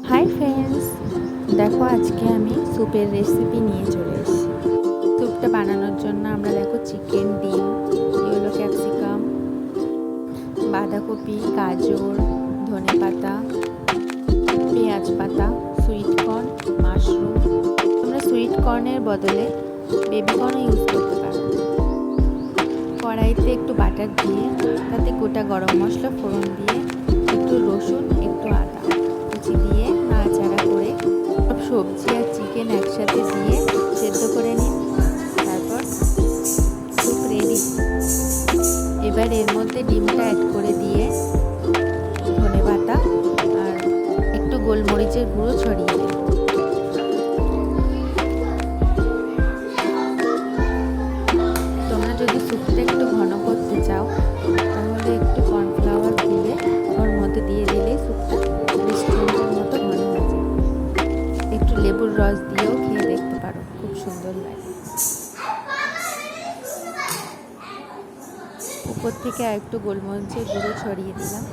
Hi friends, দেখো আজকে আমি স্যুপের রেসিপি নিয়ে চলে এসেছি। স্যুপটা বানানোর জন্য আমরা দেখো চিকেন, ডিম, ইয়েলো ক্যাপসিকাম, বাঁধাকপি, গাজর, ধনেপাতা, পেঁয়াজ পাতা, সুইট কর্ন, মাশরুম। তোমরা সুইট কর্নের বদলে বেবি কর্নও ইউজ করতে পারো। কড়াইতে একটু বাটার দিয়ে তাতে গোটা গরম মশলা ফোড়ন দিয়ে একটু রসুন, একটু আদা কুচি দিয়ে নাড়াচাড়া করে সব সবজি আর চিকেন একসাথে দিয়ে সেদ্ধ করে নিন। তারপর স্যুপ রেডি। এবার এর মধ্যে ডিমটা অ্যাড করে দিয়ে ধনেপাতা আর একটু গোলমরিচের গুঁড়ো ছড়িয়ে দিন। তোমরা যদি স্যুপটা একটু ঘন করতে চাও তাহলে একটু কর্নফ্লাওয়ার গুলে ওর মধ্যে দিয়ে দিলেই স্যুপটা রেস্টুরেন্টের মতো ঘন হয়ে যায়। একটু লেবুর রস দিয়েও খেয়ে দেখতে পারো, খুব সুন্দর লাগে। উপর থেকে আর একটু গোলমরিচের গুঁড়ো ছড়িয়ে দিলাম।